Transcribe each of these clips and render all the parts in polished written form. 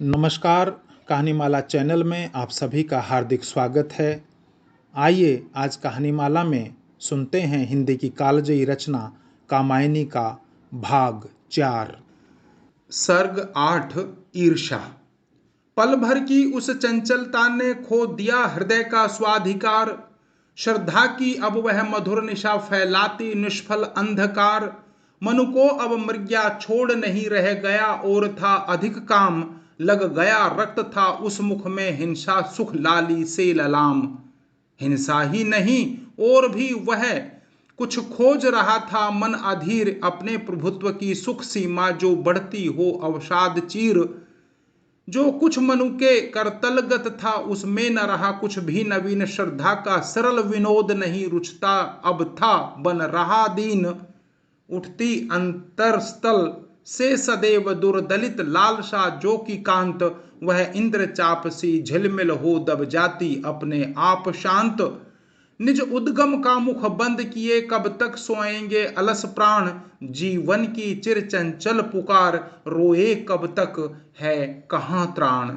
नमस्कार। कहानीमाला चैनल में आप सभी का हार्दिक स्वागत है। आइए आज कहानीमाला में सुनते हैं हिंदी की कालजयी रचना कामायनी का भाग 4। सर्ग 8 ईर्ष्या। पल भर की उस चंचलता ने खो दिया हृदय का स्वाधिकार। श्रद्धा की अब वह मधुर निशा फैलाती निष्फल अंधकार। मनु को अब मृग्या छोड़ नहीं रह गया और था अधिक काम। लग गया रक्त था उस मुख में हिंसा सुख लाली से ललाम। हिंसा ही नहीं और भी वह कुछ खोज रहा था मन अधीर। अपने प्रभुत्व की सुख सीमा जो बढ़ती हो अवसाद चीर। जो कुछ मनु के करतलगत था उसमें न रहा कुछ भी नवीन। श्रद्धा का सरल विनोद नहीं रुचता अब था बन रहा दीन। उठती अंतरस्थल से सदैव दुर्दलित लालसा जो की कांत। वह इंद्र चाप सी झिलमिल हो दब जाती अपने आप शांत। निज उद्गम का मुख बंद किए कब तक सोएंगे अलस प्राण। जीवन की चिर चंचल पुकार रोए कब तक है कहाँ त्राण।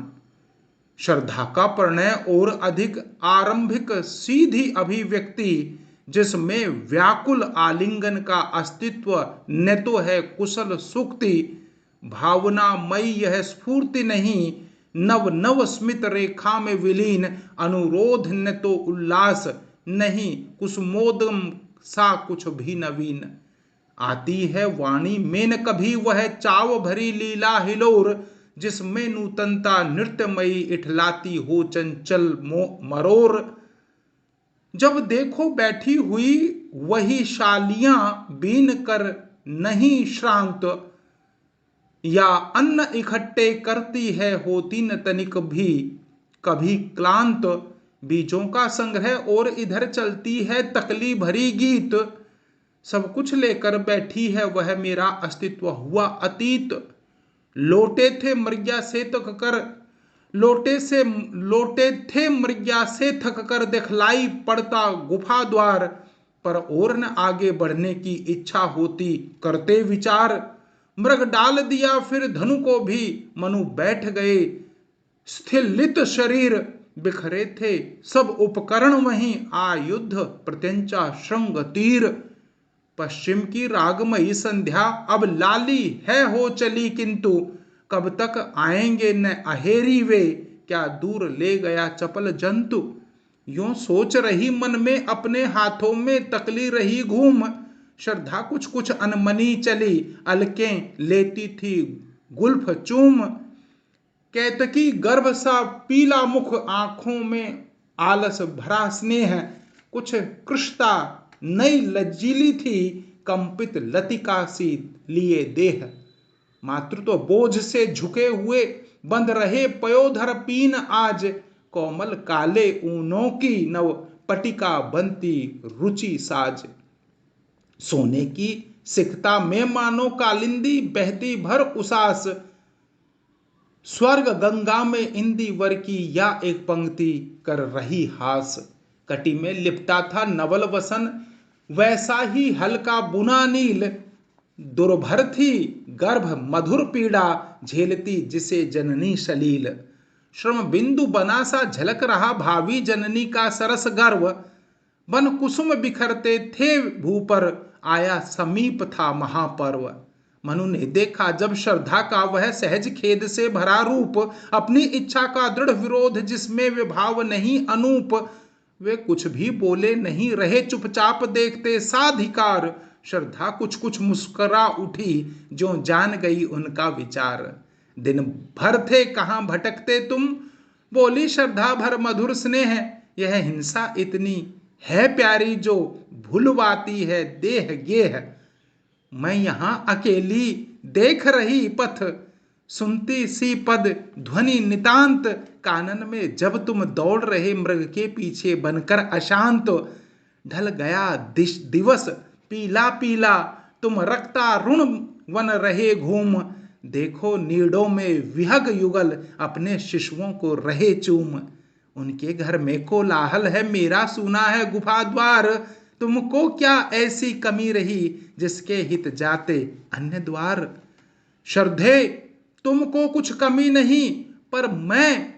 श्रद्धा का प्रणय और अधिक आरंभिक सीधी अभिव्यक्ति जिसमें व्याकुल आलिंगन का अस्तित्व न तो है कुशल सुक्ति। भावनामयी यह स्फूर्ति नहीं नव नव स्मित रेखा में विलीन। अनुरोध न तो उल्लास नहीं कुसुमोदम सा कुछ भी नवीन। आती है वाणी में न कभी वह चाव भरी लीला हिलोर। जिसमें नूतनता नृत्यमयी इठलाती हो चंचल मरोर। जब देखो बैठी हुई वही शालियां बीन कर नहीं श्रांत। या अन्न इकट्ठे करती है होती न तनिक भी कभी क्लांत। बीजों का संग्रह और इधर चलती है तकली भरी गीत। सब कुछ लेकर बैठी है वह मेरा अस्तित्व हुआ अतीत। लोटे थे मृग्या से तक कर लोटे थे मृग्या से थक कर दिखलाई पड़ता गुफा द्वार। पर और न आगे बढ़ने की इच्छा होती करते विचार। मृग डाल दिया फिर धनु को भी मनु बैठ गए स्थिलित शरीर। बिखरे थे सब उपकरण वहीं आयुध प्रत्यंचा श्रृंग तीर। पश्चिम की रागमयी संध्या अब लाली है हो चली किंतु कब तक आएंगे न अहेरी वे। क्या दूर ले गया चपल जंतु। यूं सोच रही मन में अपने हाथों में तकली रही घूम। श्रद्धा कुछ कुछ अनमनी चली अलकें लेती थी गुल्फ चूम। कैतकी गर्भ सा पीला मुख आंखों में आलस भरा स्नेह। कुछ कृष्णता नई लज्जीली थी कंपित लतिका सी लिए देह। मातृत्व बोझ से झुके हुए बंध रहे पयोधर पीन आज। कोमल काले ऊनों की नव पटिका बनती रुचि साज। सोने की सिकता में मानो कालिंदी बहती भर उसास। स्वर्ग गंगा में इंदिवर की या एक पंक्ति कर रही हास। कटी में लिपटा था नवल वसन वैसा ही हल्का बुना नील। दुर्भर थी गर्भ मधुर पीड़ा झेलती जिसे जननी सलील। श्रम बिंदु बना सा झलक रहा भावी जननी का सरस गर्व। बन कुसुम बिखरते थे भू पर आया समीप था महापर्व। मनु ने देखा जब श्रद्धा का वह सहज खेद से भरा रूप। अपनी इच्छा का दृढ़ विरोध जिसमें वे भाव नहीं अनूप। वे कुछ भी बोले नहीं रहे चुपचाप देखते साधिकार। श्रद्धा कुछ कुछ मुस्कुरा उठी जो जान गई उनका विचार। दिन भर थे कहाँ भटकते तुम बोली श्रद्धा भर मधुर स्नेह। यह हिंसा इतनी है प्यारी जो भुलवाती है देह गेह। मैं यहाँ अकेली देख रही पथ सुनती सी पद ध्वनि नितांत। कानन में जब तुम दौड़ रहे मृग के पीछे बनकर अशांत। ढल गया दिवस पीला पीला तुम रक्तारुण वन रहे घूम। देखो नीड़ों में विहग युगल अपने शिशुओं को रहे चूम। उनके घर में कोलाहल है मेरा सुना है गुफा द्वार। तुमको क्या ऐसी कमी रही जिसके हित जाते अन्य द्वार। श्रद्धे तुमको कुछ कमी नहीं पर मैं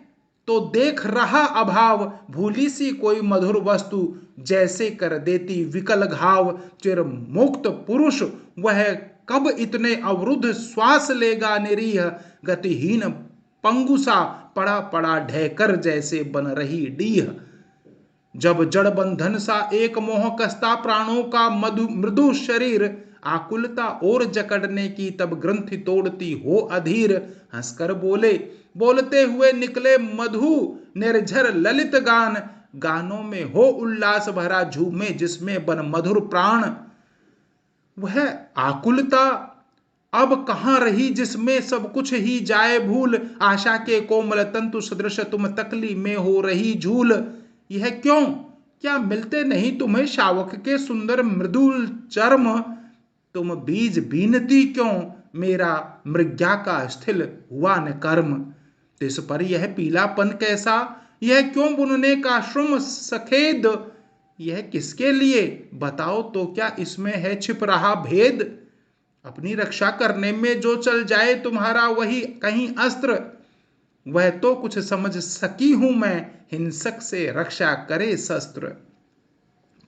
तो देख रहा अभाव, भूली सी कोई मधुर वस्तु जैसे कर देती विकल घाव। चिर मुक्त पुरुष वह कब इतने अवरुद्ध श्वास लेगा निरीह, गतिहीन पंगुसा पड़ा पड़ा ढहकर जैसे बन रही डीह। जब जड़ बंधन सा एक मोह कसता प्राणों का मृदु शरीर, आकुलता और जकड़ने की तब ग्रंथि तोड़ती हो अधीर। हंसकर बोले बोलते हुए निकले मधु निर्झर ललित गान, गानों में हो उल्लास भरा झूमे जिसमें बन मधुर प्राण। वह आकुलता अब कहाँ रही जिसमें सब कुछ ही जाए भूल, आशा के कोमल तंतु सदृश तुम तकली में हो रही झूल। यह क्यों, क्या मिलते नहीं तुम्हें शावक के सुंदर मृदुल चर्म, तुम बीज बीनती क्यों मेरा मृग्या का स्थिल हुआ न कर्म। तिस पर यह पीलापन कैसा, यह क्यों बुनने का श्रम सखेद, यह किसके लिए बताओ तो क्या इसमें है छिप रहा भेद। अपनी रक्षा करने में जो चल जाए तुम्हारा वही कहीं अस्त्र, वह तो कुछ समझ सकी हूं मैं हिंसक से रक्षा करे शस्त्र।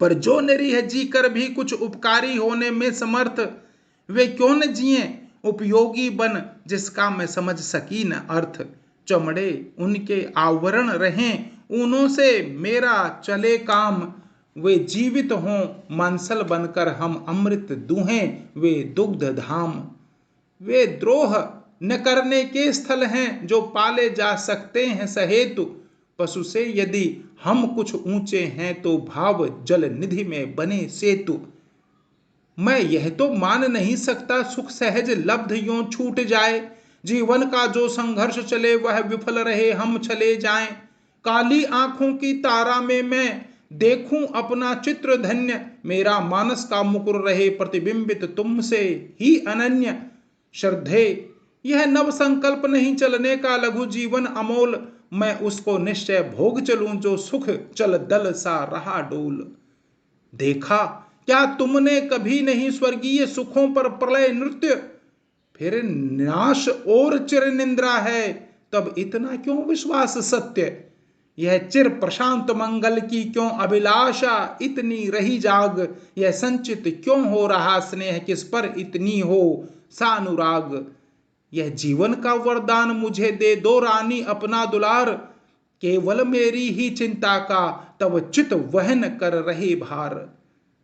पर जो निरीह जी कर भी कुछ उपकारी होने में समर्थ, वे क्यों न जिए उपयोगी बन जिसका मैं समझ सकी न अर्थ। चमड़े उनके आवरण रहें ऊनों से मेरा चले काम, वे जीवित हों मांसल बनकर हम अमृत दूहें वे दुग्ध धाम। वे द्रोह न करने के स्थल हैं जो पाले जा सकते हैं सहेतु, पशु से यदि हम कुछ ऊंचे हैं तो भाव जल निधि में बने सेतु। मैं यह तो मान नहीं सकता सुख सहज लब्ध यूं छूट जाए, जीवन का जो संघर्ष चले वह विफल रहे हम चले जाएं। काली आंखों की तारा में मैं देखूं अपना चित्र धन्य, मेरा मानस का मुकुर रहे प्रतिबिंबित तुमसे ही अनन्य। श्रद्धे यह नव संकल्प नहीं चलने का लघु जीवन अमोल, मैं उसको निश्चय भोग चलूं जो सुख चल दल सा रहा डोल। देखा क्या तुमने कभी नहीं स्वर्गीय सुखों पर प्रलय नृत्य, फिर नाश और चिर निंद्रा है तब इतना क्यों विश्वास सत्य। यह चिर प्रशांत मंगल की क्यों अभिलाषा इतनी रही जाग, यह संचित क्यों हो रहा स्नेह किस पर इतनी हो सानुराग। यह जीवन का वरदान मुझे दे दो रानी अपना दुलार, केवल मेरी ही चिंता का तब चित वहन कर रहे भार।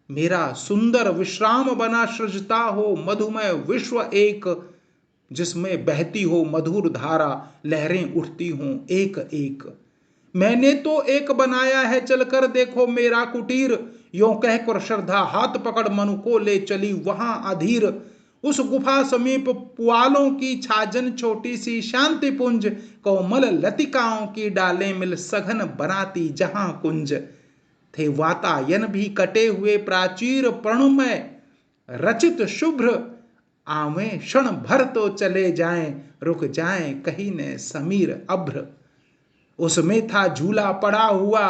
मेरा सुंदर विश्राम बना सृजता हो मधुमय विश्व एक, जिसमें बहती हो मधुर धारा लहरें उठती हों एक एक। मैंने तो एक बनाया है चलकर देखो मेरा कुटीर, यों कहकर श्रद्धा हाथ पकड़ मनु को ले चली वहां अधीर। उस गुफा समीप पुआलों की छाजन छोटी सी शांति पुंज, कोमल लतिकाओं की डालें मिल सघन बनाती जहां कुंज। थे वातायन भी कटे हुए प्राचीर प्रणमय रचित शुभ्र, आवे क्षण भर तो चले जाएं रुक जाएं कहीं ने समीर अभ्र। उसमें था झूला पड़ा हुआ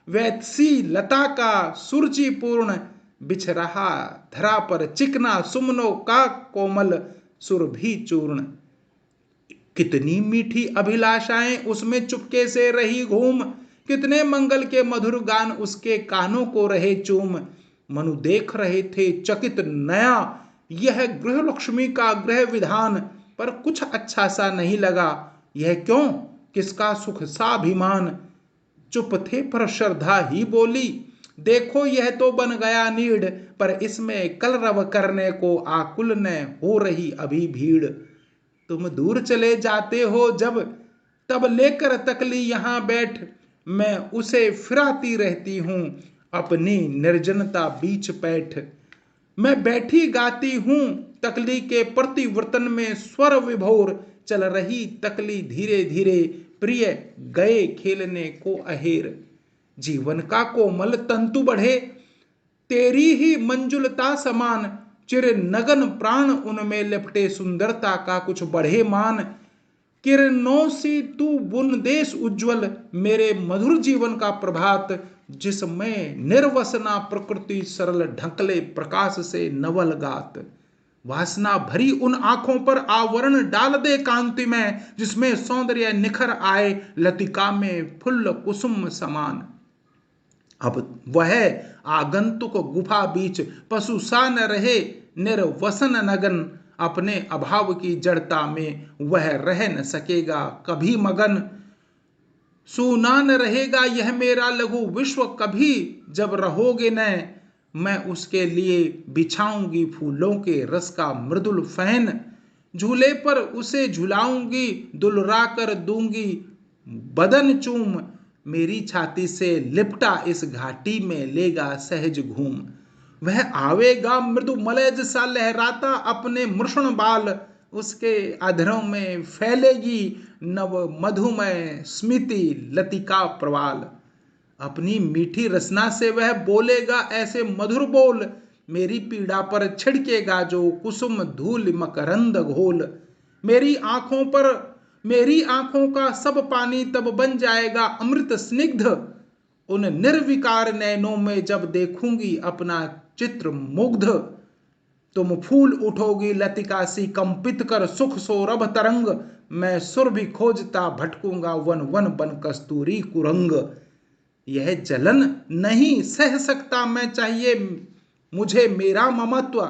वैसी लता का सुरुचिपूर्ण, बिछ रहा धरा पर चिकना सुमनों का कोमल सुरभि चूर्ण। कितनी मीठी अभिलाषाएं उसमें चुपके से रही घूम, कितने मंगल के मधुर गान उसके कानों को रहे चूम। मनु देख रहे थे चकित नया यह गृह लक्ष्मी का गृह विधान, पर कुछ अच्छा सा नहीं लगा। यह क्यों, किसका सुख साभिमान। चुप थे पर श्रद्धा ही बोली, देखो यह तो बन गया नीड़, पर इसमें कलरव करने को आकुल न हो रही अभी भीड़। तुम दूर चले जाते हो जब तब लेकर तकली यहाँ बैठ, मैं उसे फिराती रहती हूँ अपनी निर्जनता बीच पैठ। मैं बैठी गाती हूँ तकली के प्रतिवर्तन में स्वर विभोर, चल रही तकली धीरे धीरे प्रिय गए खेलने को अहेर। जीवन का कोमल तंतु बढ़े तेरी ही मंजुलता समान, चिर नगन प्राण उनमें लिपटे सुंदरता का कुछ बढ़े मान। किरणों सी तू बुन देश उज्जवल मेरे मधुर जीवन का प्रभात, जिसमें निर्वसना प्रकृति सरल ढकले प्रकाश से नवल गात। वासना भरी उन आंखों पर आवरण डाल दे कांति में, जिसमें सौंदर्य निखर आए लतिका में फुल्ल कुसुम समान। अब वह आगंतुक गुफा बीच पशु सा न रहे निर्वसन नगन, अपने अभाव की जड़ता में वह रह न सकेगा कभी मगन। सूना न रहेगा यह मेरा लघु विश्व कभी, जब रहोगे न मैं उसके लिए बिछाऊंगी फूलों के रस का मृदुल फैन। झूले पर उसे झुलाऊंगी दुलरा कर दूंगी बदन चूम, मेरी छाती से लिपटा इस घाटी में लेगा सहज घूम। वह आवेगा मृदु मलय सा लहराता अपने मृषण बाल, उसके अधरों में फैलेगी नव मधुमय स्मृति लतिका प्रवाल। अपनी मीठी रसना से वह बोलेगा ऐसे मधुर बोल, मेरी पीड़ा पर छिड़केगा जो कुसुम धूल मकरंद घोल। मेरी आंखों का सब पानी तब बन जाएगा अमृत स्निग्ध, उन निर्विकार नैनों में जब देखूंगी अपना चित्र मुग्ध। तुम फूल उठोगी लतिका सी कंपित कर सुख सौरभ तरंग, मैं सुर भी खोजता भटकूंगा वन वन बन कस्तूरी कुरंग। यह जलन नहीं सह सकता मैं, चाहिए मुझे मेरा ममत्व,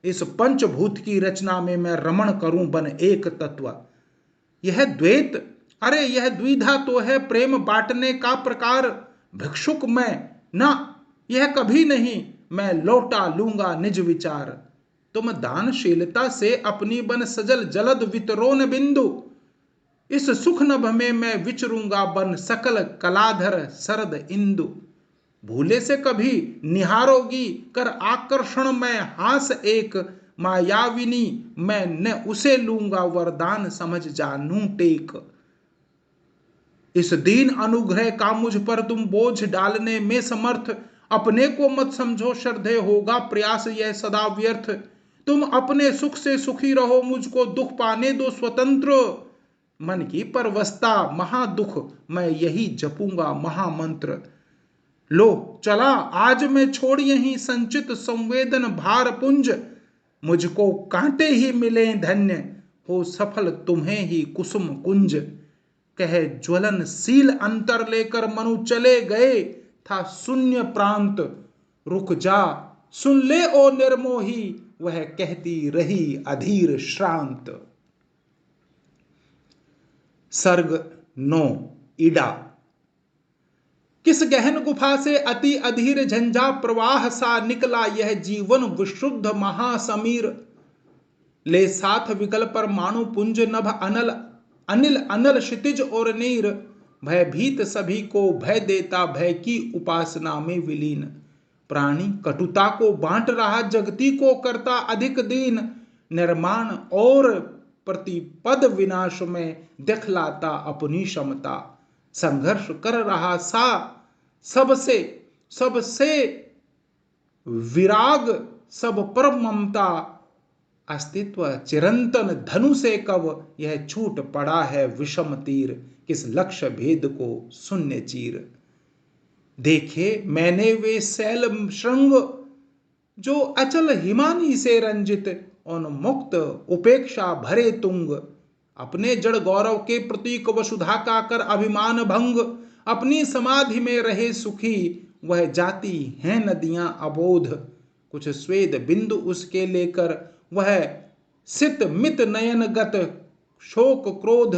इस पंचभूत की रचना में मैं रमण करूं बन एक तत्व। यह द्वैत अरे यह द्विधा तो है प्रेम बांटने का प्रकार, भिक्षुक मैं ना यह कभी नहीं, मैं लौटा लूंगा निज विचार। तुम दानशीलता से अपनी बन सजल जलद वितरोन बिंदु, इस सुख नभ में मैं विचरूंगा बन सकल कलाधर शरद इंदु। भूले से कभी निहारोगी कर आकर्षण में हास एक, मायाविनी मैं न उसे लूंगा वरदान समझ जानू टेक। इस दीन अनुग्रह का मुझ पर तुम बोझ डालने में समर्थ, अपने को मत समझो श्रद्धेय होगा प्रयास यह सदा व्यर्थ। तुम अपने सुख से सुखी रहो मुझको दुख पाने दो स्वतंत्र, मन की परवस्ता महादुख मैं यही जपूंगा महामंत्र। लो चला आज मैं छोड़ यहीं संचित संवेदन भार पुंज, मुझको कांटे ही मिले धन्य हो सफल तुम्हें ही कुसुम कुंज। कह ज्वलनशील अंतर लेकर मनु चले गए, था शून्य प्रांत रुक जा सुन ले ओ निर्मोही, वह कहती रही अधीर श्रांत। सर्ग 9 ईडा। किस गहन गुफा से अति अधीर झंझा प्रवाह सा निकला यह जीवन विशुद्ध महासमीर, ले साथ विकल पर माणु पुंज नभ अनिल अनल क्षितिज और नीर। भयभीत सभी को भय देता भय की उपासना में विलीन, प्राणी कटुता को बांट रहा जगती को करता अधिक दीन। निर्माण और प्रतिपद विनाश में दिखलाता अपनी क्षमता, संघर्ष कर रहा सा सबसे विराग सब पर ममता। अस्तित्व चिरंतन धनु से कब यह छूट पड़ा है विषम तीर, किस लक्ष्य भेद को शून्य चीर। देखे मैंने वे शैल श्रृंग जो अचल हिमानी से रंजित, उन्मुक्त उपेक्षा भरे तुंग। अपने जड़ गौरव के प्रतीक वसुधा का कर अभिमान भंग, अपनी समाधि में रहे सुखी वह जाती हैं नदियां अबोध। कुछ स्वेद बिंदु उसके लेकर वह सित मित नयन गत, शोक क्रोध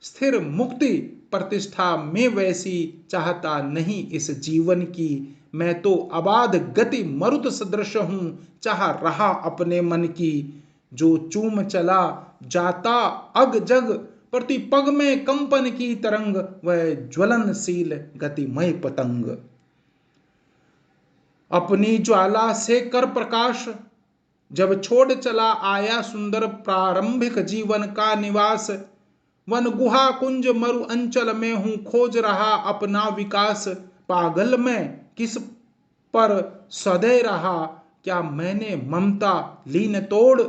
स्थिर मुक्ति प्रतिष्ठा में वैसी चाहता नहीं इस जीवन की। मैं तो अबाध गति मरुत सदृश हूं चाह रहा अपने मन की, जो चूम चला जाता अग जग प्रति पग में कंपन की तरंग, वह ज्वलनशील गतिमय पतंग। अपनी ज्वाला से कर प्रकाश जब छोड़ चला आया सुंदर प्रारंभिक जीवन का निवास। वन गुहा कुंज मरु अंचल में हूं खोज रहा अपना विकास। पागल में किस पर सदै रहा, क्या मैंने ममता लीन तोड़।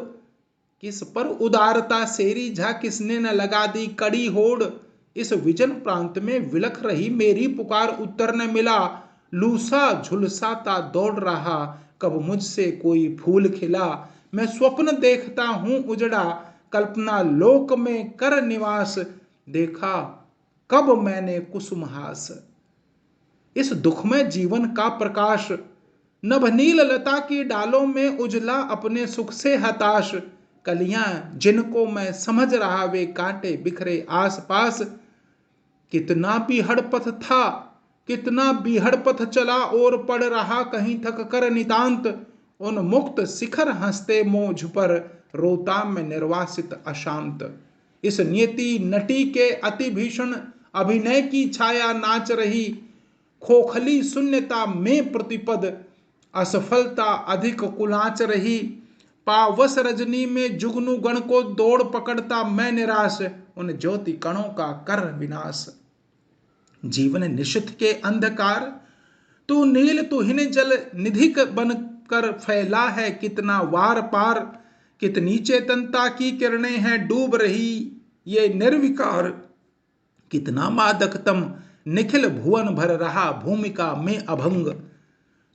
किस पर उदारता सेरी झा, किसने न लगा दी कड़ी होड़। इस विजन प्रांत में विलख रही मेरी पुकार उत्तर न मिला। लूसा झुलसाता दौड़ रहा, कब मुझसे कोई फूल खिला। मैं स्वप्न देखता हूं उजड़ा, कल्पना लोक में कर निवास, देखा कब मैंने कुसुमहास। इस दुखमय जीवन का प्रकाश, नभनील लता की डालों में उजला, अपने सुख से हताश, कलियां जिनको मैं समझ रहा वे कांटे बिखरे आसपास। कितना बीहड़ पथ था, कितना बीहड़ पथ चला, और पड़ रहा कहीं थक कर नितांत, उन मुक्त शिखर हंसते मोझ पर, रोता में निर्वासित अशांत। इस नियति नटी के अति भीषण अभिनय की छाया नाच रही, खोखली शून्यता में प्रतिपद, असफलता अधिक कुलाच रही। पावस रजनी में जुगनू गण को दौड़ पकड़ता मैं निराश, उन ज्योति कणों का कर विनाश। जीवन निशिथ के अंधकार, तू नील तुहिन जल निधिक बनकर फैला है कितना वार पार, कितनी चेतनता की किरणें हैं डूब रही ये निर्विकार, कितना मादकतम निखिल भुवन भर रहा भूमिका में अभंग।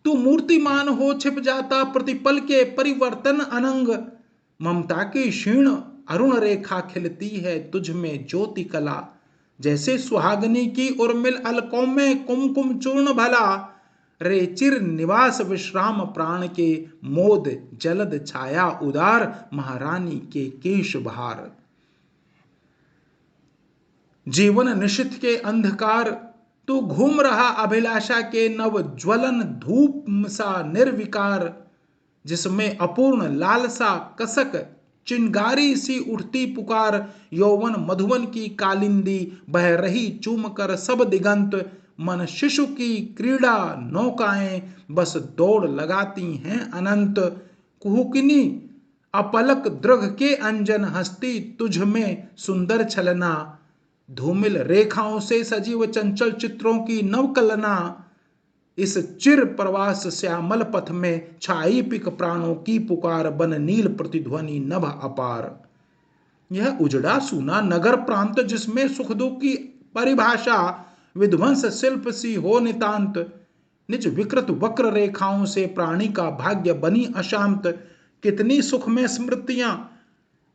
तू मूर्तिमान हो छिप जाता प्रतिपल के परिवर्तन अनंग, ममता की क्षीण अरुण रेखा खिलती है तुझ में ज्योति कला, जैसे सुहागनी की उर्मिल अलकों में कुमकुम चूर्ण भला, रे चिर निवास विश्राम प्राण के मोद जलद छाया उदार, महारानी के केश भार। जीवन निशिथ के अंधकार, तू घूम रहा अभिलाषा के नव ज्वलन धूप सा निर्विकार, जिसमें अपूर्ण लालसा कसक चिंगारी सी उठती पुकार, यौवन मधुवन की कालिंदी बह रही चूम कर सब दिगंत, मन शिशु की क्रीड़ा नौकाएं बस दौड़ लगाती हैं अनंत, कुहुकिनी अपलक दृघ के अंजन हस्ती तुझ में सुंदर छलना, धूमिल रेखाओं से सजीव चंचल चित्रों की नवकलना, इस चिर प्रवास श्यामल पथ में छाई पिक प्राणों की पुकार, बन नील प्रतिध्वनि नभ अपार। यह उजड़ा सूना नगर प्रांत, जिसमें सुख दुख की परिभाषा विध्वंस शिल्प सी हो नितांत, निज विकृत वक्र रेखाओं से प्राणी का भाग्य बनी अशांत, कितनी सुख में स्मृतियां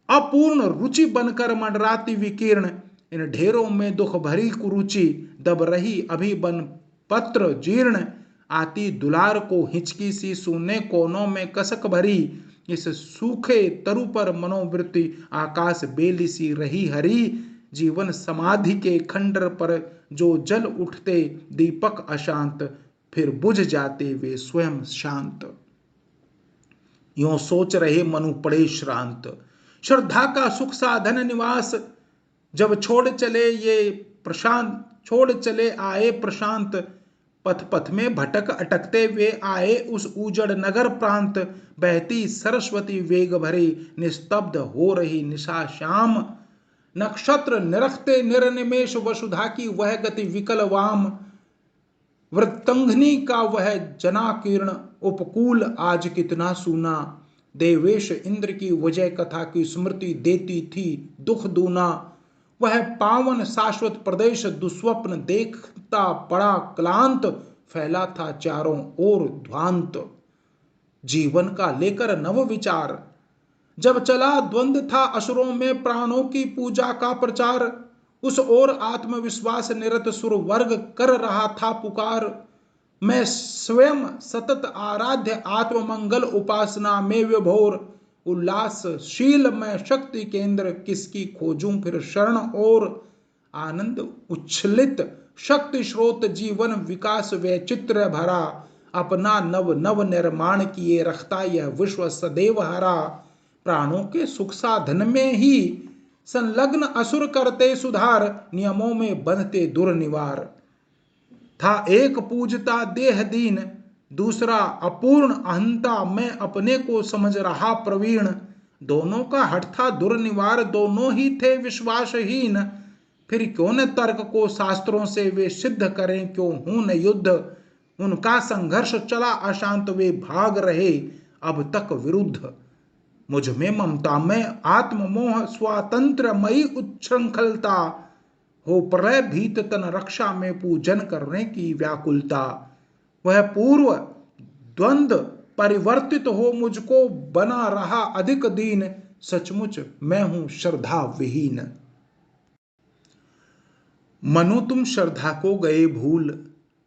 अपूर्ण रुचि बनकर मंडराती विकीर्ण, इन ढेरों में दुख भरी कुरुचि दब रही अभी बन पत्र जीर्ण, आती दुलार को हिचकी सी सूने कोनों में कसक भरी, इस सूखे तरु पर मनोवृत्ति आकाश बेली सी रही हरी, जीवन समाधि के खंडर पर जो जल उठते दीपक अशांत, फिर बुझ जाते वे स्वयं शांत। यों सोच रहे मनु पड़े श्रांत, श्रद्धा का सुख साधन निवास, जब छोड़ चले आए प्रशांत, पथ पथ में भटक अटकते वे आए उस उजड़ नगर प्रांत, बहती सरस्वती वेग भरे निस्तब्ध हो रही निशा श्याम, नक्षत्र निरखते निरनिमेष वसुधा की वह गति विकल वाम, वृत्तंघनी का वह जनाकीर्ण उपकूल आज कितना सूना, देवेश इंद्र की विजय कथा की स्मृति देती थी दुख दूना, वह पावन शाश्वत प्रदेश दुस्वप्न देखता पड़ा क्लांत, फैला था चारों ओर ध्वांत। जीवन का लेकर नव विचार, जब चला द्वंद था असुरों में प्राणों की पूजा का प्रचार, उस ओर आत्मविश्वास निरत सुर वर्ग कर रहा था पुकार, मैं स्वयं सतत आराध्य आत्ममंगल उपासना में विभोर, उल्लासशील मैं शक्ति केंद्र किसकी खोजूं फिर शरण और, आनंद उच्छलित शक्ति स्रोत जीवन विकास वैचित्र भरा, अपना नव नव निर्माण किए रखता यह विश्व सदैव हरा, प्राणों के सुख साधन में ही संलग्न असुर करते सुधार, नियमों में बंधते दुर्निवार, था एक पूजता देह दीन, दूसरा अपूर्ण अहंता मैं अपने को समझ रहा प्रवीण, दोनों का हठ था दुर्निवार दोनों ही थे विश्वासहीन, फिर क्यों न तर्क को शास्त्रों से वे सिद्ध करें, क्यों हूं न युद्ध, उनका संघर्ष चला अशांत वे भाग रहे अब तक विरुद्ध, मुझ में ममता में आत्ममोह स्वातंत्र मई उच्छृंखलता, हो प्रलय भीत तन रक्षा में पूजन करने की व्याकुलता, वह पूर्व द्वंद परिवर्तित हो मुझको बना रहा अधिक दीन, सचमुच मैं हूं श्रद्धा विहीन। मनु तुम श्रद्धा को गए भूल,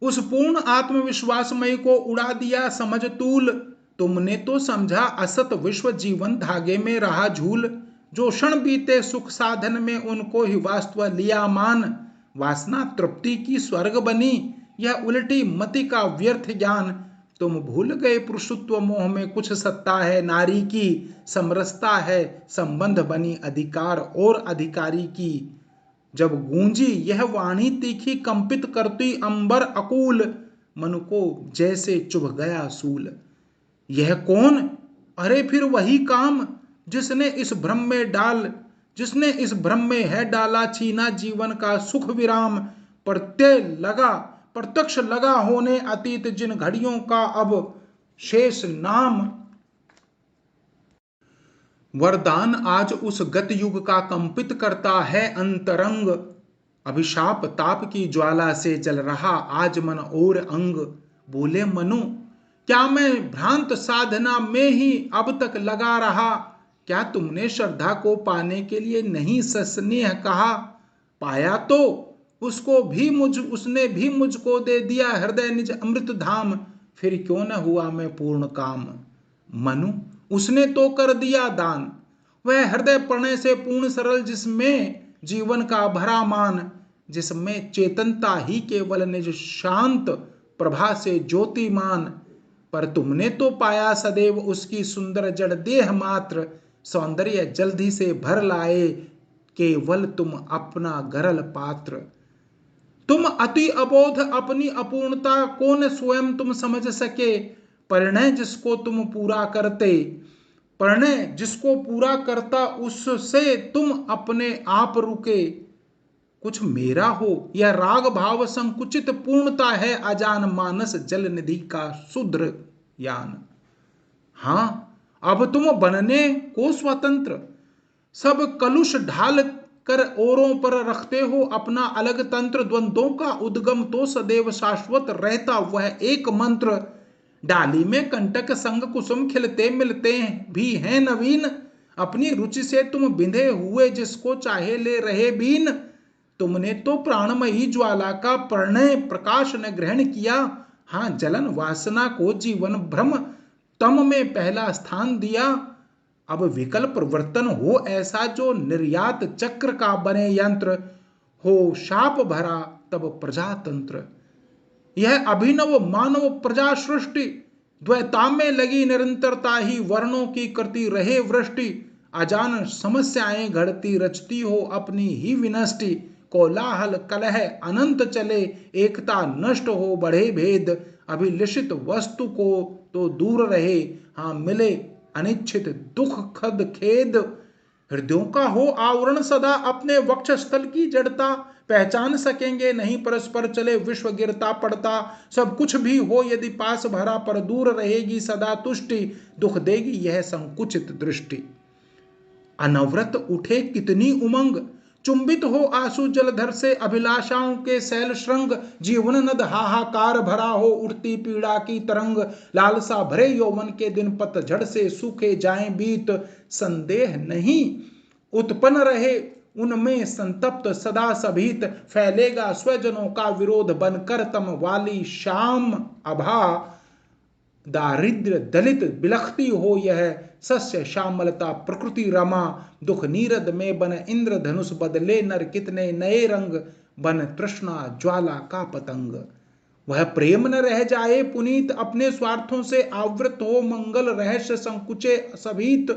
उस पूर्ण आत्मविश्वासमय को उड़ा दिया समझ तूल। तुमने तो समझा असत विश्व जीवन धागे में रहा झूल, जो क्षण बीते सुख साधन में उनको ही वास्तव लिया मान। वासना तृप्ति की स्वर्ग बनी, यह उल्टी मति का व्यर्थ ज्ञान। तुम भूल गए पुरुषत्व मोह में कुछ सत्ता है नारी की, समरसता है संबंध बनी अधिकार और अधिकारी की। जब गूंजी यह वाणी तीखी कंपित करती अंबर अकूल, मन को जैसे चुभ गया सूल। यह कौन? अरे फिर वही काम, जिसने इस भ्रम में है डाला छीना जीवन का सुख विराम। प्रत्यक्ष लगा होने अतीत जिन घड़ियों का अब शेष नाम। वरदान आज उस गत युग का कंपित करता है अंतरंग। अभिशाप ताप की ज्वाला से जल रहा आज मन और अंग। बोले मनु, क्या मैं भ्रांत साधना में ही अब तक लगा रहा? क्या तुमने श्रद्धा को पाने के लिए नहीं सस्नेह कहा? पाया तो उसने भी मुझको दे दिया हृदय निज अमृत धाम। फिर क्यों न हुआ मैं पूर्ण काम? मनु, उसने तो कर दिया दान, वह हृदय पढ़ने से पूर्ण सरल, जिसमें जीवन का भरा मान, जिसमें चेतनता ही केवल निज शांत प्रभा से ज्योतिमान। पर तुमने तो पाया सदैव उसकी सुंदर जड़ देह मात्र, सौंदर्य जल्दी से भर लाए केवल तुम अपना गरल पात्र। तुम अति अबोध अपनी अपूर्णता को न स्वयं तुम समझ सके। परिणय जिसको पूरा करता उससे तुम अपने आप रुके। कुछ मेरा हो यह राग भाव संकुचित पूर्णता है अजान मानस जल निधि का शुद्र यान। हां, अब तुम बनने को स्वतंत्र, सब कलुष ढाल कर औरों पर रखते हो अपना अलग तंत्र। द्वंद्वों का उद्गम तो सदैव शाश्वत रहता वह एक मंत्र। डाली में कंटक संग कुसुम खिलते मिलते भी हैं नवीन। अपनी रुचि से तुम बिंधे हुए जिसको चाहे ले रहे बीन। तुमने तो प्राणमयी ज्वाला का प्रणय प्रकाश न ग्रहण किया। हाँ, जलन वासना को जीवन भ्रम तम में पहला स्थान दिया। अब विकल्प प्रवर्तन हो ऐसा जो निर्यात चक्र का बने यंत्र। हो शाप भरा तब प्रजातंत्र। यह अभिनव मानव प्रजा सृष्टि, द्वैता में लगी निरंतरता ही वर्णों की करती रहे वृष्टि। अजान समस्याएं घड़ती रचती हो अपनी ही विनष्टि। कोलाहल कलह अनंत चले, एकता नष्ट हो बढ़े भेद। अभिलषित वस्तु को तो दूर रहे, हाँ मिले अनिच्छित दुख खद खेद। हृदयों का हो आवरण सदा अपने वक्षस्थल की जड़ता। पहचान सकेंगे नहीं परस्पर चले विश्व गिरता पड़ता। सब कुछ भी हो यदि पास भरा पर दूर रहेगी सदा तुष्टि। दुख देगी यह संकुचित दृष्टि। अनवरत उठे कितनी उमंग, चुंबित हो आंसू जलधर से अभिलाषाओं के सैल श्रृंग। जीवन नद हाहाकार भरा हो उठती पीड़ा की तरंग। लालसा भरे यौवन के दिन पतझड़ से सूखे जाएं बीत। संदेह नहीं उत्पन्न रहे उनमें संतप्त सदा सभीत। फैलेगा स्वजनों का विरोध बनकर तम वाली शाम अभा। दारिद्र्य दलित बिलखती हो यह सस्य श्यामलता प्रकृति रमा। दुख नीरद में बन इंद्र धनुष बदले नर कितने नए रंग। बन तृष्णा ज्वाला का पतंग। वह प्रेम न रह जाए पुनीत, अपने स्वार्थों से आवृत हो मंगल रहस्य संकुचे सभीत।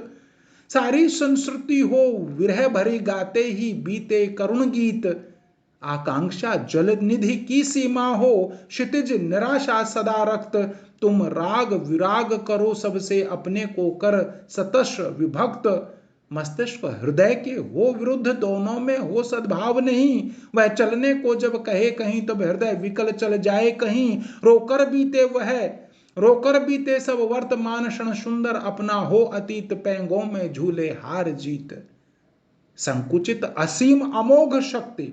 सारी संस्कृति हो विरह भरी गाते ही बीते करुण गीत। आकांक्षा जल निधि की सीमा हो क्षितिज निराशा सदा रक्त। तुम राग विराग करो सबसे अपने को कर सतस्र विभक्त। मस्तिष्क हृदय के हो विरुद्ध दोनों में हो सद्भाव नहीं। वह चलने को जब कहे कहीं तब हृदय विकल चल जाए कहीं। रोकर बीते सब वर्तमान क्षण सुंदर अपना हो अतीत। पैंगों में झूले हार जीत। संकुचित असीम अमोघ शक्ति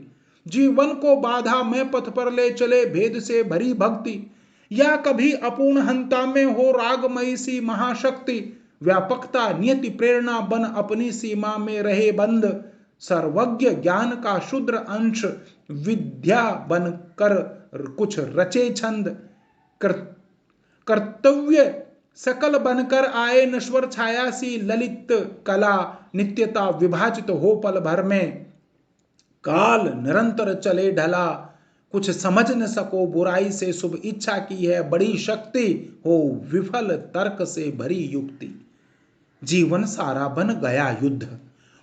जीवन को बाधा में पथ पर ले चले भेद से भरी भक्ति। या कभी अपूर्ण हंता में हो रागमयी सी महाशक्ति, व्यापकता नियति प्रेरणा बन अपनी सीमा में रहे बंद, सर्वज्ञ ज्ञान का शुद्र अंश विद्या बन कर कुछ रचे छंद, कर्तव्य सकल बनकर आए नश्वर छाया सी ललित कला, नित्यता विभाजित हो पल भर में, काल निरंतर चले ढला, कुछ समझ न सको बुराई से शुभ इच्छा की है बड़ी शक्ति, हो विफल तर्क से भरी युक्ति, जीवन सारा बन गया युद्ध,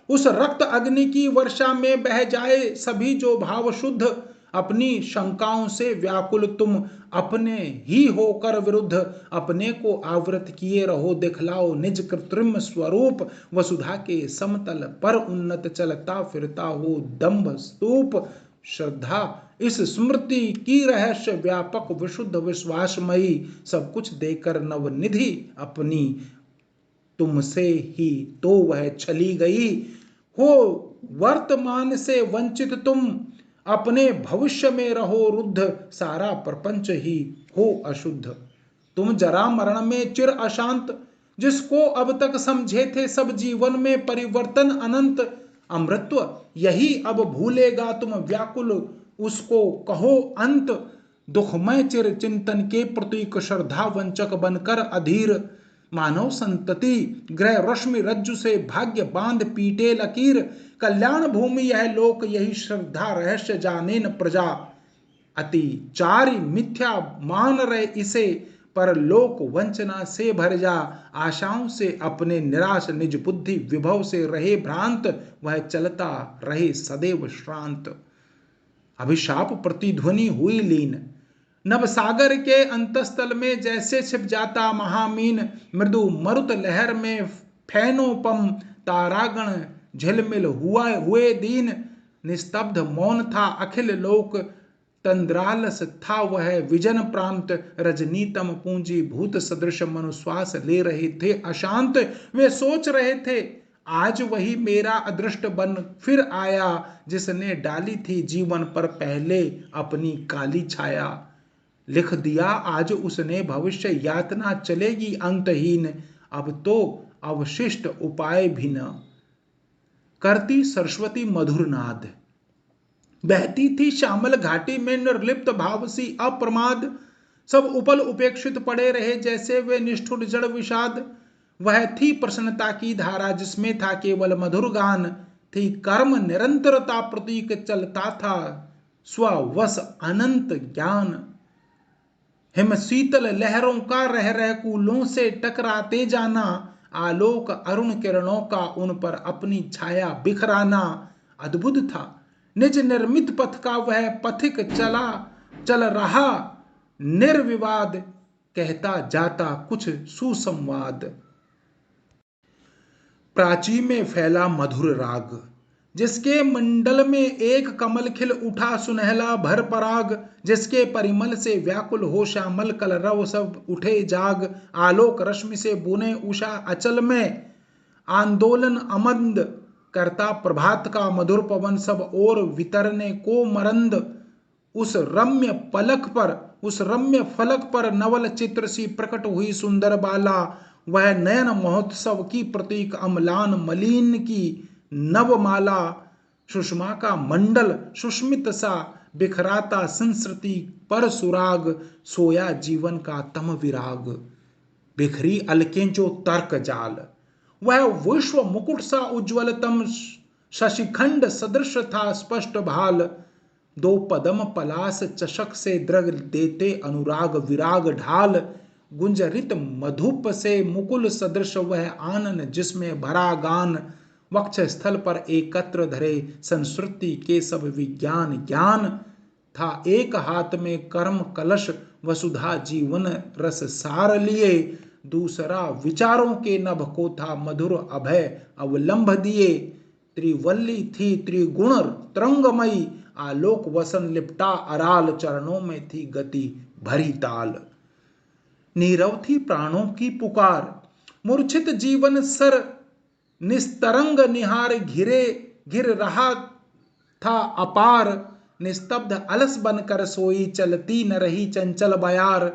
उस रक्त अग्नि की वर्षा में बह जाए सभी जो भाव शुद्ध, अपनी शंकाओं से व्याकुल तुम अपने ही होकर विरुद्ध, अपने को आवृत किए रहो दिखलाओ निज कृत्रिम स्वरूप, वसुधा के समतल पर उन्नत चलता फिरता हो दंभ स्तूप, श्रद्धा इस स्मृति की रहस्य व्यापक विशुद्ध विश्वासमयी, सब कुछ देकर नवनिधि अपनी तुमसे ही तो वह चली गई, हो वर्तमान से वंचित तुम अपने भविष्य में रहो रुद्ध, सारा प्रपंच ही हो अशुद्ध, तुम जरा मरण में चिर अशांत, जिसको अब तक समझे थे सब जीवन में परिवर्तन अनंत, अमृत्व यही अब भूलेगा तुम व्याकुल उसको कहो अंत, दुखमय चिर चिंतन के प्रतीक श्रद्धा वंचक बनकर अधीर, मानव संतति ग्रह रश्मि रज्जु से भाग्य बांध पीटे लकीर, कल्याण भूमि यह लोक यही श्रद्धा रहस्य जाने न प्रजा, अति चारि मिथ्या मान रहे इसे पर लोक वंचना से भर जा, आशाओं से अपने निराश निज बुद्धि विभव से रहे भ्रांत, वह चलता रहे सदैव श्रांत, अभिशाप प्रतिध्वनि हुई लीन, नभ सागर के अंतस्थल में जैसे छिप जाता महामीन, मृदु मरुत लहर में फैनोपम तारागण झिलमिल हुए दीन, निस्तब्ध मौन था अखिल लोक, तंद्रालस था वह विजन प्रांत, रजनीतम पूंजी भूत सदृश मनुश्वास ले रहे थे अशांत, वे सोच रहे थे आज वही मेरा अदृष्ट बन फिर आया, जिसने डाली थी जीवन पर पहले अपनी काली छाया, लिख दिया आज उसने भविष्य यातना चलेगी अंतहीन, अब तो अवशिष्ट उपाय भी न, करती सरस्वती मधुर नाद, बहती थी श्यामल घाटी में निर्लिप्त भाव सी अप्रमाद, सब उपल उपेक्षित पड़े रहे जैसे वे निष्ठुर जड़ विषाद, वह थी प्रसन्नता की धारा जिसमें था केवल मधुर गान, थी कर्म निरंतरता प्रतीक चलता था स्ववश अनंत ज्ञान, हिम शीतल लहरों का रह रह कूलों से टकराते जाना, आलोक अरुण किरणों का उन पर अपनी छाया बिखराना, अद्भुत था निज निर्मित पथ का वह पथिक चल रहा निर्विवाद, कहता जाता कुछ सुसंवाद, प्राची में फैला मधुर राग, जिसके मंडल में एक कमल खिल उठा सुनहला भर पराग, जिसके परिमल से व्याकुल हो श्यामल कलरव सब उठे जाग, आलोक रश्मि से बुने उषा अचल में आंदोलन अमंद करता प्रभात का मधुर पवन सब और वितरने को मरंद, उस रम्य फलक पर नवल चित्र सी प्रकट हुई सुंदर बाला, वह नयन महोत्सव की प्रतीक अम्लान मलिन की नवमाला, सुषमा का मंडल सुष्मित सा बिखराता संस्कृति पर सुराग, सोया जीवन का तम विराग, बिखरी अलकें जो तर्क जाल, वह विश्व मुकुट सा उज्ज्वलतम शशिखंड सदृश था स्पष्ट भाल, दो पदम पलास चषक से द्रग देते अनुराग विराग ढाल, गुंजरित मधुप से मुकुल सदृश वह आनन जिसमें भरा गान, वक्ष स्थल पर एकत्र धरे संस्कृति के सब विज्ञान ज्ञान, था एक हाथ में कर्म कलश वसुधा जीवन रस सार लिए, दूसरा विचारों के नभ को था मधुर अभय अवलंब दिए, त्रिवल्ली थी त्रिगुण तरंगमयी, आलोक वसन लिपटा अराल, चरणों में थी गति भरी ताल, नीरव थी प्राणों की पुकार, मूर्छित जीवन सर निस्तरंग निहार घिर रहा था अपार, निस्तब्ध अलस बनकर सोई चलती न रही चंचल बयार,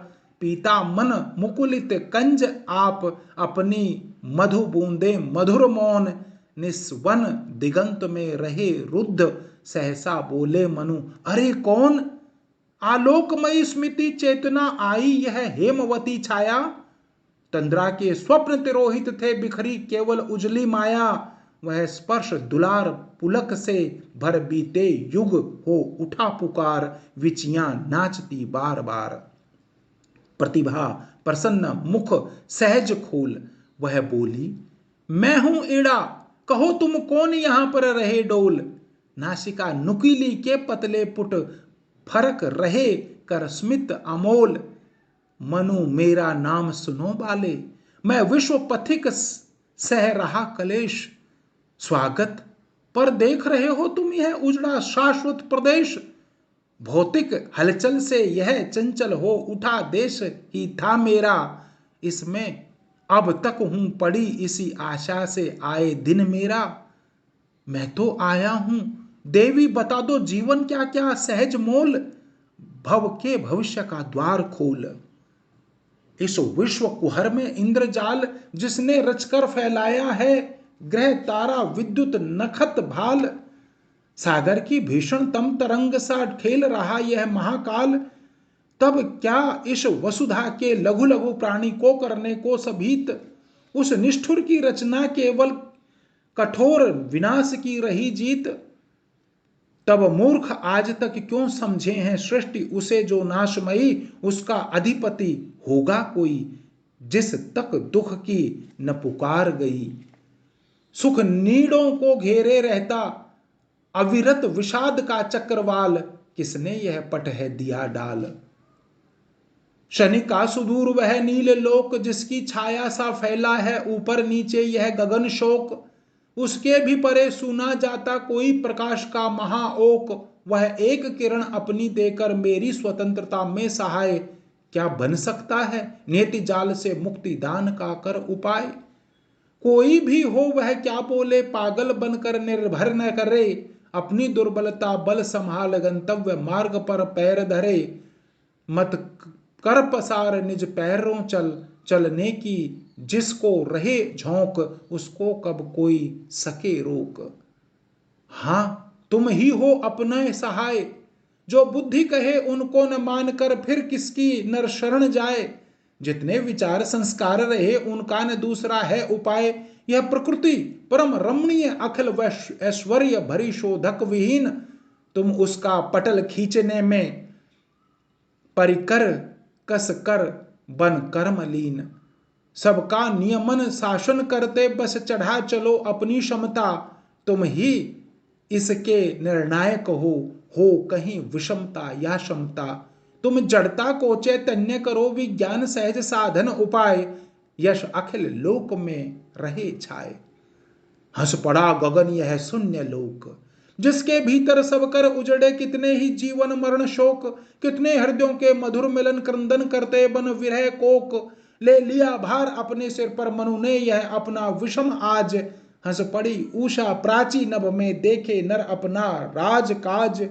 पीता मन मुकुलित कंज आप, अपनी मधु बूंदे मधुर मौन, निस्वन दिगंत में रहे रुद्ध, सहसा बोले मनु अरे कौन। आलोकमयी स्मृति चेतना आई यह हेमवती छाया, तंद्रा के स्वप्न तिरोहित थे बिखरी केवल उजली माया, वह स्पर्श दुलार पुलक से भर बीते युग हो उठा पुकार, विचियां नाचती बार बार। प्रतिभा प्रसन्न मुख सहज खोल, वह बोली मैं हूं इड़ा, कहो तुम कौन यहां पर रहे डोल। नासिका नुकीली के पतले पुट, फरक रहे कर स्मित अमोल। मनु मेरा नाम सुनो बाले, मैं विश्व पथिक सह रहा कलेश। स्वागत पर देख रहे हो तुम यह उजड़ा शाश्वत प्रदेश, भौतिक हलचल से यह चंचल हो उठा देश ही था मेरा। इसमें अब तक हूं पड़ी इसी आशा से आए दिन मेरा। मैं तो आया हूं देवी बता दो जीवन क्या क्या सहज मोल, भव के भविष्य का द्वार खोल। इस विश्व कुहर में इंद्रजाल जिसने रचकर फैलाया है, ग्रह तारा विद्युत नखत भाल, सागर की भीषण तम तरंग सा खेल रहा यह महाकाल। तब क्या इस वसुधा के लघु लघु प्राणी को करने को सभीत, उस निष्ठुर की रचना केवल कठोर विनाश की रही जीत। तब मूर्ख आज तक क्यों समझे हैं सृष्टि उसे जो नाशमयी, उसका अधिपति होगा कोई, जिस तक दुख की न पुकार गई। सुख नीड़ों को घेरे रहता अविरत विषाद का चक्रवाल, किसने यह पट है दिया डाल। शनि का सुदूर वह नील लोक, जिसकी छाया सा फैला है ऊपर नीचे यह गगन शोक। उसके भी परे सुना जाता कोई प्रकाश का महाओक, वह एक किरण अपनी देकर मेरी स्वतंत्रता में सहाय। क्या बन सकता है नियति जाल से मुक्ति दान का कर उपाय। कोई भी हो वह क्या बोले पागल बनकर निर्भर न करे, अपनी दुर्बलता बल संभाल गंतव्य मार्ग पर पैर धरे। मत कर पसार निज पैरों चल, चलने की जिसको रहे झोंक, उसको कब कोई सके रोक। हां तुम ही हो अपने सहाय, जो बुद्धि कहे उनको न मानकर फिर किसकी नर शरण जाए। जितने विचार संस्कार रहे उनका न दूसरा है उपाय। यह प्रकृति परम रमणीय अखिल ऐश्वर्य भरी शोधक विहीन, तुम उसका पटल खींचने में परिकर कस कर बन कर्मलीन। सबका नियमन शासन करते बस चढ़ा चलो अपनी क्षमता, तुम ही इसके निर्णायक हो कहीं विषमता या क्षमता। तुम जड़ता को चैतन्य करो विज्ञान सहज साधन उपाय, यश अखिल लोक में रहे छाए। हंस पड़ा गगन यह शून्य लोक, जिसके भीतर सब कर उजड़े कितने ही जीवन मरण शोक। कितने हृदयों के मधुर मिलन क्रंदन करते बन विरह कोक। ले लिया भार अपने सिर पर मनु ने यह अपना विषम आज। हंस पड़ी उषा प्राची नभ में देखे नर अपना राज काज।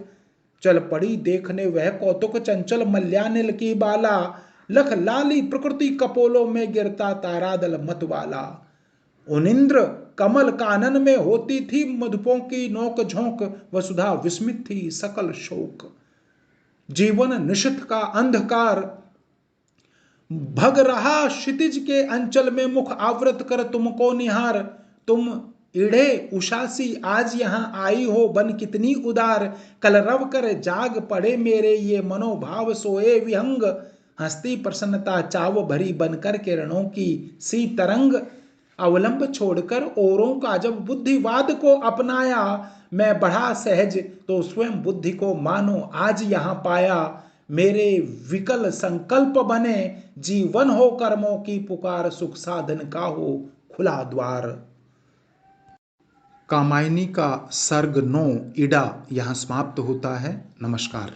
चल पड़ी देखने वह कौतुक चंचल मल्यानिल की बाला, लख लाली प्रकृति कपोलों में गिरता तारादल मतवाला। उनिंद्र कमल कानन में होती थी मधुपों की नोक झोंक, वसुधा विस्मित थी सकल शोक। जीवन निशिथ का अंधकार भग रहा क्षितिज के अंचल में, मुख आवृत कर तुमको निहार। तुम इड़े उषासी आज यहाँ आई हो बन कितनी उदार, कलरव कर जाग पड़े मेरे ये मनोभाव सोए विहंग। हंसती प्रसन्नता चाव भरी बनकर किरणों की सी तरंग। अवलंब छोड़कर औरों का जब बुद्धिवाद को अपनाया, मैं बढ़ा सहज तो स्वयं बुद्धि को मानो आज यहाँ पाया। मेरे विकल संकल्प बने जीवन हो कर्मों की पुकार, सुख साधन का हो खुला द्वार। कामायनी का सर्ग 9 इड़ा यहाँ समाप्त होता है। नमस्कार।